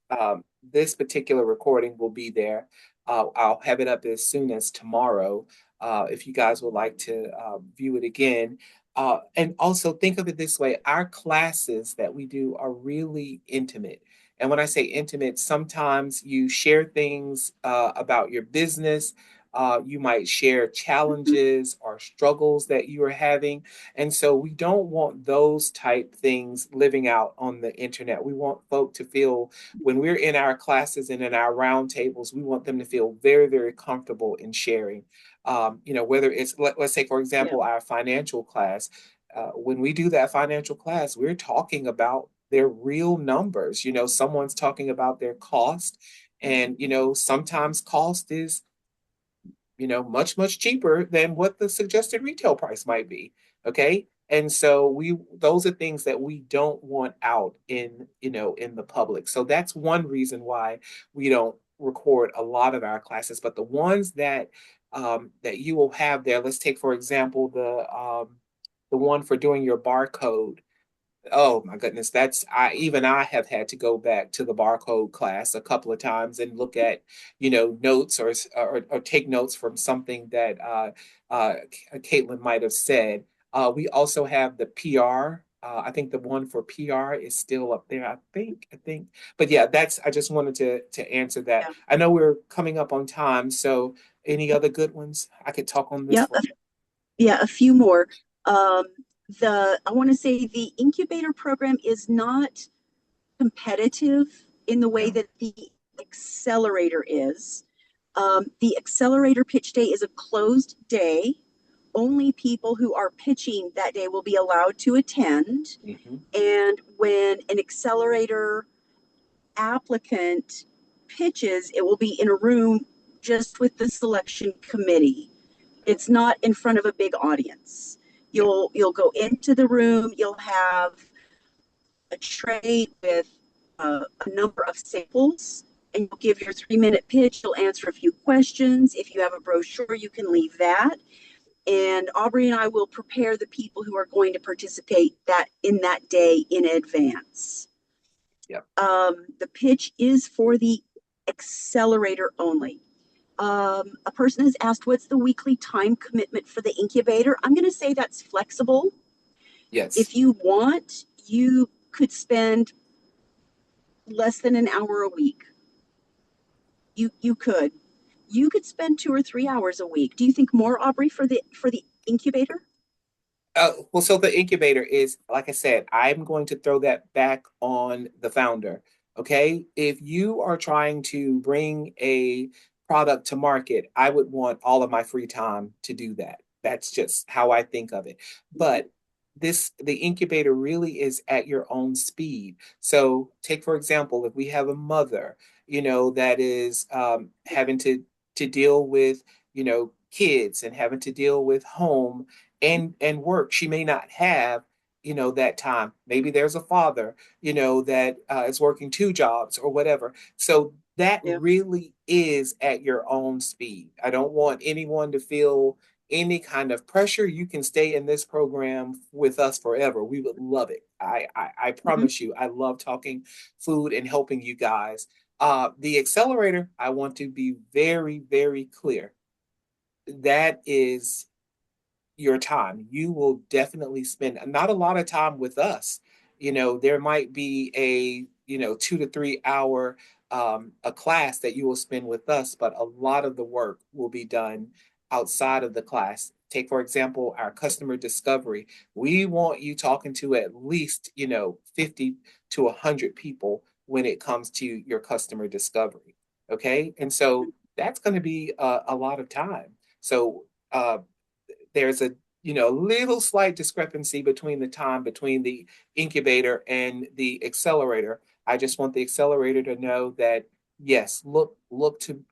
[SPEAKER 2] particular recording will be there. I'll have it up as soon as tomorrow. If you guys would like to view it again. And also think of it this way: our classes that we do are really intimate. And when I say intimate, sometimes you share things about your business. You might share challenges or struggles that you are having. And so we don't want those type things living out on the internet. We want folk to feel, when we're in our classes and in our roundtables, we want them to feel very, very comfortable in sharing. Whether it's, let's say, for
[SPEAKER 3] Yeah.
[SPEAKER 2] example, our financial class. When we do that financial class, we're talking about their real numbers. You know, someone's talking about their cost. And, sometimes cost is much cheaper than what the suggested retail price might be. Okay. And so those are things that we don't want out in the public. So that's one reason why we don't record a lot of our classes. But the ones that you will have there, let's take, for example, the one for doing your barcode. Oh my goodness, I have had to go back to the barcode class a couple of times and look at, notes or take notes from something that Caitlin might have said. We also have the PR. I think the one for PR is still up there. I think. But yeah, I just wanted to answer that.
[SPEAKER 3] Yeah.
[SPEAKER 2] I know we're coming up on time, so any other good ones? I could talk on this
[SPEAKER 3] Yeah.
[SPEAKER 2] for.
[SPEAKER 3] Yeah. A few more. Um, I want to say the incubator program is not competitive in the way that the accelerator is. The accelerator pitch day is a closed day. Only people who are pitching that day will be allowed to attend.
[SPEAKER 2] Mm-hmm.
[SPEAKER 3] And when an accelerator applicant pitches, it will be in a room just with the selection committee. It's not in front of a big audience. You'll go into the room, you'll have a tray with a number of samples, and you'll give your 3-minute pitch. You'll answer a few questions. If you have a brochure, you can leave that. And Aubrey and I will prepare the people who are going to participate in that day in advance.
[SPEAKER 2] Yep.
[SPEAKER 3] The pitch is for the accelerator only. A person has asked, what's the weekly time commitment for the incubator? I'm going to say that's flexible.
[SPEAKER 2] Yes.
[SPEAKER 3] If you want, you could spend less than an hour a week. You could spend 2 or 3 hours a week. Do you think more, Aubrey, for the incubator?
[SPEAKER 2] Well, so the incubator is, like I said, I'm going to throw that back on the founder. Okay. If you are trying to bring a product to market, I would want all of my free time to do that. That's just how I think of it. But the incubator really is at your own speed. So take, for example, if we have a mother, that is having to deal with, kids and having to deal with home and work, she may not have that time. Maybe there's a father that is working 2 jobs or whatever. So that
[SPEAKER 3] Yeah.
[SPEAKER 2] really is at your own speed. I don't want anyone to feel any kind of pressure. You can stay in this program with us forever. We would love it. I promise you, I love talking food and helping you guys. The accelerator, I want to be very, very clear. That is your time. You will definitely spend not a lot of time with us. There might be a 2 to 3 hour a class that you will spend with us, but a lot of the work will be done outside of the class. Take, for example, our customer discovery. We want you talking to at least 50 to 100 people when it comes to your customer discovery. Okay. And so that's going to be a lot of time. So there's a little slight discrepancy between the time between the incubator and the accelerator. I just want the accelerator to know that yes, look to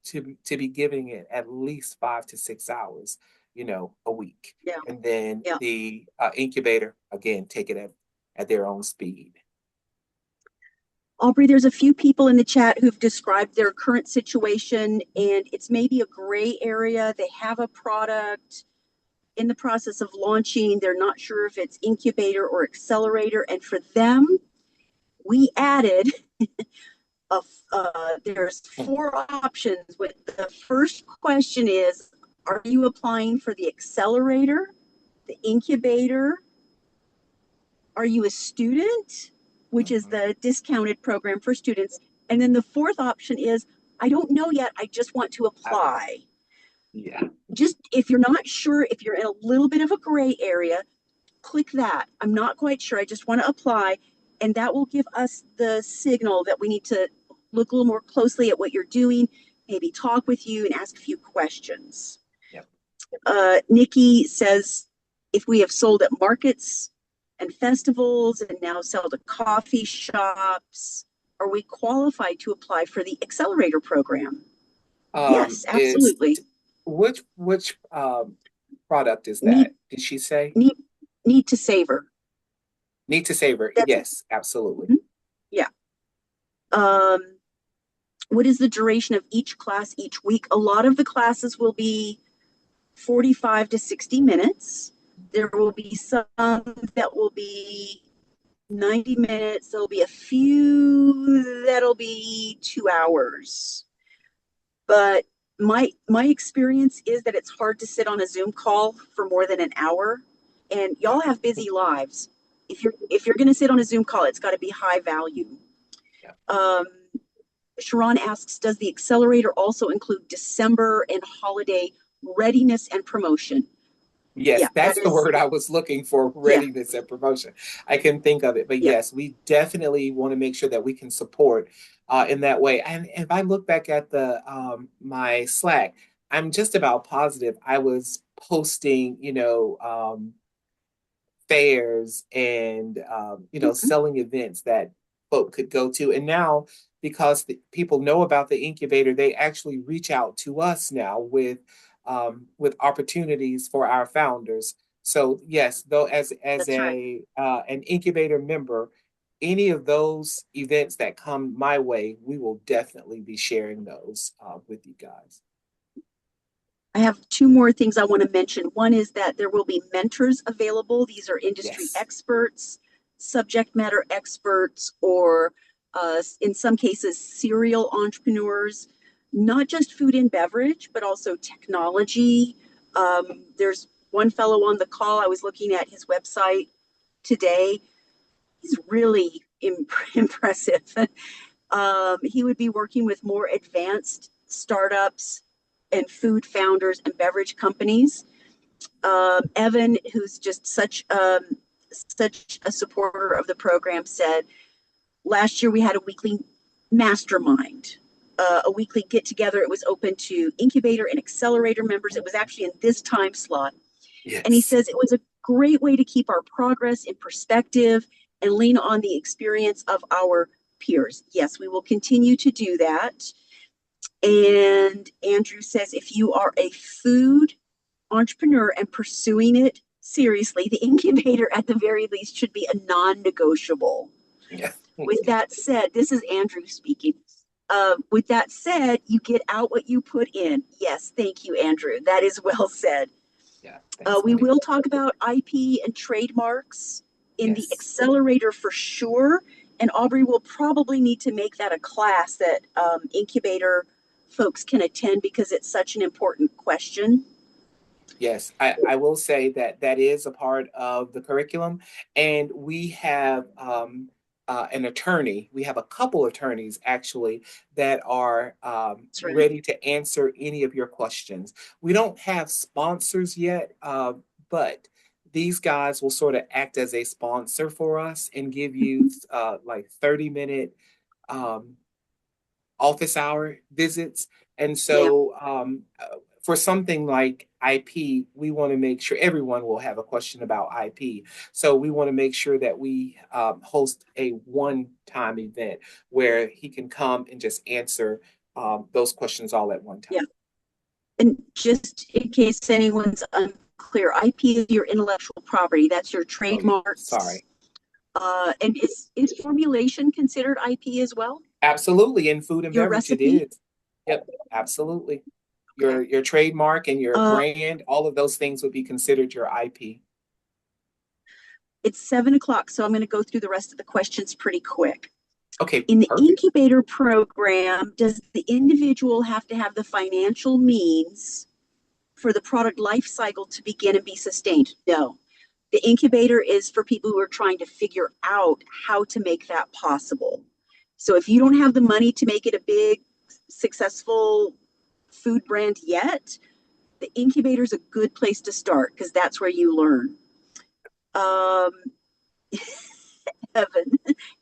[SPEAKER 2] be giving it at least 5 to 6 hours, a week.
[SPEAKER 3] Yeah.
[SPEAKER 2] And then
[SPEAKER 3] Yeah.
[SPEAKER 2] the incubator, again, take it at their own speed.
[SPEAKER 3] Aubrey, there's a few people in the chat who've described their current situation, and it's maybe a gray area. They have a product in the process of launching. They're not sure if it's incubator or accelerator. And for them, we added there's 4 options. The first question is, are you applying for the accelerator, the incubator? Are you a student, which is the discounted program for students? And then the 4th option is, I don't know yet, I just want to apply.
[SPEAKER 2] Yeah.
[SPEAKER 3] Just if you're not sure, if you're in a little bit of a gray area, click that. I'm not quite sure, I just want to apply. And that will give us the signal that we need to look a little more closely at what you're doing, maybe talk with you and ask a few questions.
[SPEAKER 2] Yep.
[SPEAKER 3] Nikki says, if we have sold at markets and festivals and now sell to coffee shops, are we qualified to apply for the accelerator program? Yes, absolutely.
[SPEAKER 2] Which product is that? Did she say?
[SPEAKER 3] Need to savor.
[SPEAKER 2] Need to savor. Yes, absolutely.
[SPEAKER 3] Mm-hmm. Yeah. What is the duration of each class each week? A lot of the classes will be 45 to 60 minutes. There will be some that will be 90 minutes. There'll be a few that'll be 2 hours. But my experience is that it's hard to sit on a Zoom call for more than an hour. And y'all have busy lives. If you're going to sit on a Zoom call, it's got to be high value.
[SPEAKER 2] Yeah.
[SPEAKER 3] Sharon asks, does the accelerator also include December and holiday readiness and promotion?
[SPEAKER 2] Yes,
[SPEAKER 3] Yeah, that
[SPEAKER 2] that's the
[SPEAKER 3] is,
[SPEAKER 2] word I was looking for,
[SPEAKER 3] yeah,
[SPEAKER 2] readiness and promotion. I can think of it, but
[SPEAKER 3] yeah.
[SPEAKER 2] yes, we definitely want to make sure that we can support in that way. And if I look back at the my Slack, I'm just about positive I was posting, fairs and
[SPEAKER 3] Mhm.
[SPEAKER 2] selling events that folk could go to. And now, because people know about the incubator, they actually reach out to us now with opportunities for our founders. So yes, though as
[SPEAKER 3] That's right.
[SPEAKER 2] a an incubator member, any of those events that come my way, we will definitely be sharing those with you guys.
[SPEAKER 3] I have two more things I want to mention. One is that there will be mentors available. These are industry
[SPEAKER 2] Yes.
[SPEAKER 3] experts, subject matter experts, or in some cases, serial entrepreneurs, not just food and beverage, but also technology. There's one fellow on the call. I was looking at his website today. He's really impressive. He would be working with more advanced startups and food founders and beverage companies. Evan, who's just such a supporter of the program, said last year we had a weekly mastermind, a weekly get together. It was open to incubator and accelerator members. It was actually in this time slot. And he
[SPEAKER 2] Yes.
[SPEAKER 3] says it was a great way to keep our progress in perspective and lean on the experience of our peers. Yes, we will continue to do that. And Andrew says if you are a food entrepreneur and pursuing it seriously, the incubator at the very least should be a non negotiable.
[SPEAKER 2] Yeah.
[SPEAKER 3] With that said, this is Andrew speaking. With that said, you get out what you put in. Yes, thank you, Andrew. That is well said.
[SPEAKER 2] Yeah. Thanks,
[SPEAKER 3] We
[SPEAKER 2] buddy.
[SPEAKER 3] will talk about IP and trademarks in the
[SPEAKER 2] Yes.
[SPEAKER 3] accelerator for sure. And Aubrey will probably need to make that a class that incubator folks can attend because it's such an important question.
[SPEAKER 2] Yes, I will say that that is a part of the curriculum. And we have an attorney, we have a couple attorneys actually that are
[SPEAKER 3] That's right.
[SPEAKER 2] ready to answer any of your questions. We don't have sponsors yet, but these guys will sort of act as a sponsor for us and give you like 30-minute um, office hour visits. And
[SPEAKER 3] Yeah.
[SPEAKER 2] so for something like IP, we want to make sure everyone will have a question about IP. So we want to make sure that we host a one-time event where he can come and just answer those questions all at one
[SPEAKER 3] Yeah.
[SPEAKER 2] time.
[SPEAKER 3] And just in case anyone's unclear, IP is your intellectual property. That's your
[SPEAKER 2] Oh yeah,
[SPEAKER 3] trademarks.
[SPEAKER 2] sorry.
[SPEAKER 3] And is formulation considered IP as well?
[SPEAKER 2] Absolutely, in food and
[SPEAKER 3] Your
[SPEAKER 2] beverage, it
[SPEAKER 3] recipe?
[SPEAKER 2] is. Yep, absolutely.
[SPEAKER 3] Okay.
[SPEAKER 2] Your trademark and your
[SPEAKER 3] Uh,
[SPEAKER 2] brand, all of those things would be considered your IP.
[SPEAKER 3] it's 7 o'clock, so I'm going to go through the rest of the questions pretty quick.
[SPEAKER 2] Okay,
[SPEAKER 3] In the
[SPEAKER 2] perfect.
[SPEAKER 3] incubator program, does the individual have to have the financial means for the product life cycle to begin and be sustained? No. The incubator is for people who are trying to figure out how to make that possible. So if you don't have the money to make it a big, successful food brand yet, the incubator is a good place to start because that's where you learn. Um, Evan,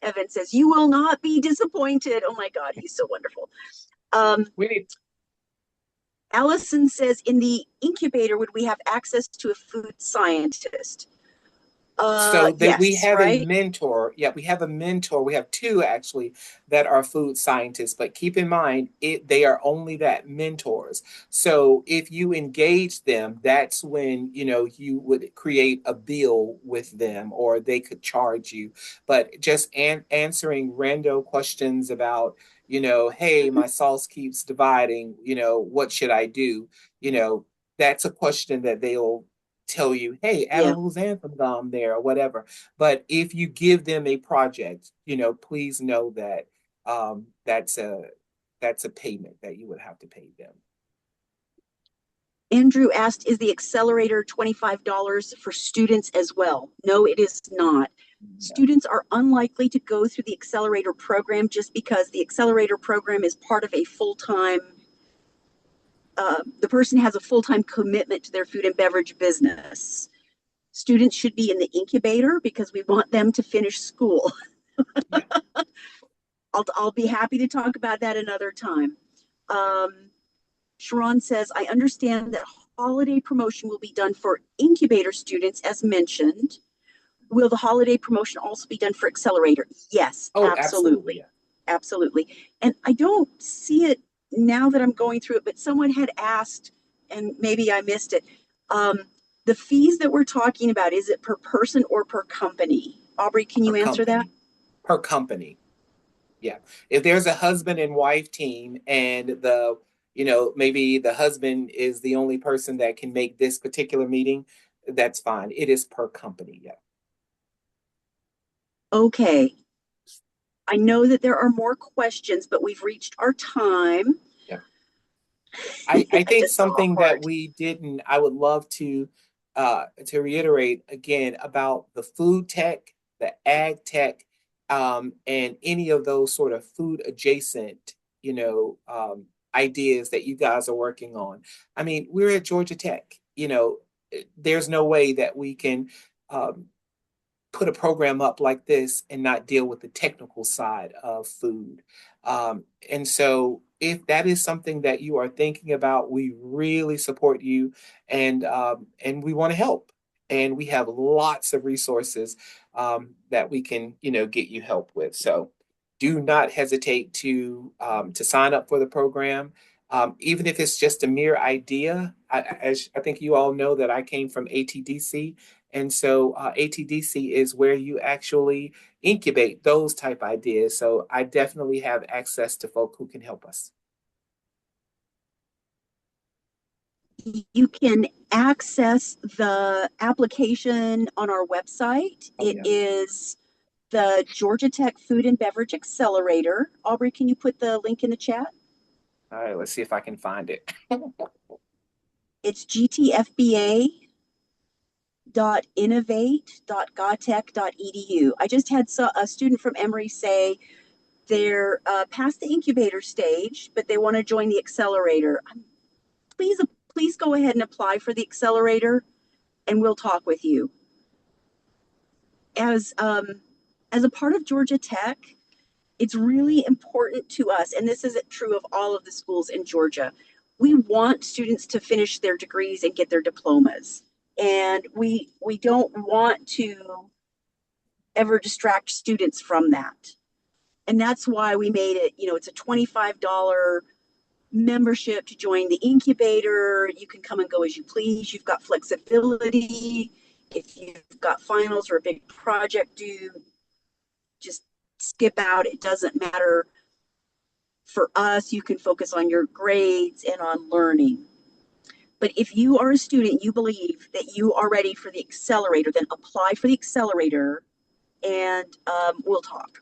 [SPEAKER 3] Evan says, you will not be disappointed. Oh my God, he's so wonderful. Um,
[SPEAKER 2] We need
[SPEAKER 3] Allison says, in the incubator, would we have access to a food scientist?
[SPEAKER 2] So we
[SPEAKER 3] Yes,
[SPEAKER 2] have a
[SPEAKER 3] right?
[SPEAKER 2] mentor. Yeah, we have a mentor. We have two actually that are food scientists, but keep in mind they are only that mentors. So if you engage them, that's when you would create a bill with them or they could charge you. But just answering random questions about, hey,
[SPEAKER 3] Mhm.
[SPEAKER 2] my sauce keeps dividing, what should I do? That's a question that they'll tell you, hey, add a
[SPEAKER 3] Yeah.
[SPEAKER 2] little xanthan gum there or whatever. But if you give them a project, please know that that's a payment that you would have to pay them.
[SPEAKER 3] Andrew asked, is the accelerator $25 for students as well? No, it is not.
[SPEAKER 2] No.
[SPEAKER 3] Students are unlikely to go through the accelerator program just because the accelerator program is part of a full-time the person has a full-time commitment to their food and beverage business. Students should be in the incubator because we want them to finish school.
[SPEAKER 2] Yeah.
[SPEAKER 3] I'll be happy to talk about that another time. Sharon says, I understand that holiday promotion will be done for incubator students as mentioned. Will the holiday promotion also be done for Accelerator? Yes,
[SPEAKER 2] Oh,
[SPEAKER 3] absolutely.
[SPEAKER 2] absolutely.
[SPEAKER 3] Absolutely. And I don't see it now that I'm going through it, but someone had asked, and maybe I missed it. The fees that we're talking about, is it per person or per company? Aubrey, can
[SPEAKER 2] Per
[SPEAKER 3] you answer that?
[SPEAKER 2] company. Per company. Yeah. If there's a husband and wife team and maybe the husband is the only person that can make this particular meeting, that's fine. It is per company. Yeah.
[SPEAKER 3] Okay. I know that there are more questions, but we've reached our time.
[SPEAKER 2] Yeah. I
[SPEAKER 3] I
[SPEAKER 2] think
[SPEAKER 3] just saw a
[SPEAKER 2] something that
[SPEAKER 3] heart.
[SPEAKER 2] I would love to reiterate again about the food tech, the ag tech, and any of those sort of food adjacent, ideas that you guys are working on. I mean, we're at Georgia Tech, there's no way that we can um, put a program up like this and not deal with the technical side of food. And so, if that is something that you are thinking about, we really support you, and we want to help. And we have lots of resources that we can, get you help with. So, do not hesitate to sign up for the program. Even if it's just a mere idea, as I think you all know that I came from ATDC, and so ATDC is where you actually incubate those type ideas. So I definitely have access to folk who can help us.
[SPEAKER 3] You can access the application on our website.
[SPEAKER 2] Oh,
[SPEAKER 3] It
[SPEAKER 2] yeah.
[SPEAKER 3] is the Georgia Tech Food and Beverage Accelerator. Aubrey, can you put the link in the chat?
[SPEAKER 2] All right, let's see if I can find it.
[SPEAKER 3] It's GTFBA innovate.gatech.edu. I just had a student from Emory say they're past the incubator stage, but they want to join the accelerator. Please, please go ahead and apply for the accelerator, and we'll talk with you. As a part of Georgia Tech, it's really important to us, and this is true of all of the schools in Georgia. We want students to finish their degrees and get their diplomas. And we don't want to ever distract students from that. And that's why we made it, it's a $25 membership to join the incubator. You can come and go as you please. You've got flexibility. If you've got finals or a big project due, just skip out. It doesn't matter. For us, you can focus on your grades and on learning. But if you are a student, you believe that you are ready for the accelerator, then apply for the accelerator, and we'll talk.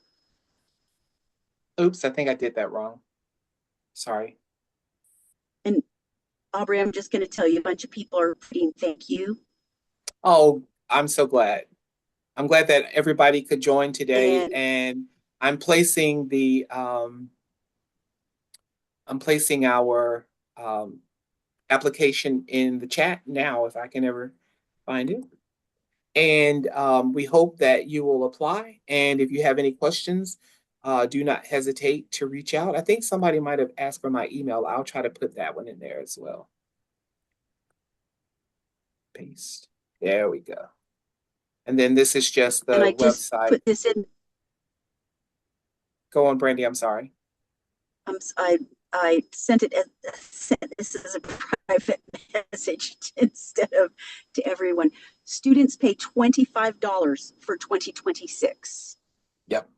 [SPEAKER 2] Oops, I think I did that wrong. Sorry.
[SPEAKER 3] And Aubrey, I'm just going to tell you, a bunch of people are putting thank you.
[SPEAKER 2] Oh, I'm so glad. I'm glad that everybody could join today,
[SPEAKER 3] And
[SPEAKER 2] and I'm placing our application in the chat now if I can ever find it. And we hope that you will apply. And if you have any questions, do not hesitate to reach out. I think somebody might have asked for my email. I'll try to put that one in there as well. Paste. There we go. And then this is just the
[SPEAKER 3] and I just
[SPEAKER 2] website.
[SPEAKER 3] put this in.
[SPEAKER 2] Go on, Brandy. I'm sorry.
[SPEAKER 3] I sent it this as a private message instead of to everyone. Students pay $25 for 2026.
[SPEAKER 2] Yep.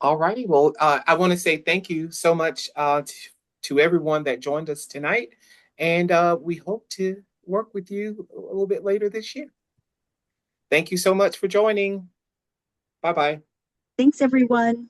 [SPEAKER 2] All righty. Well, I want to say thank you so much to everyone that joined us tonight. And we hope to work with you a little bit later this year. Thank you so much for joining. Bye-bye.
[SPEAKER 3] Thanks, everyone.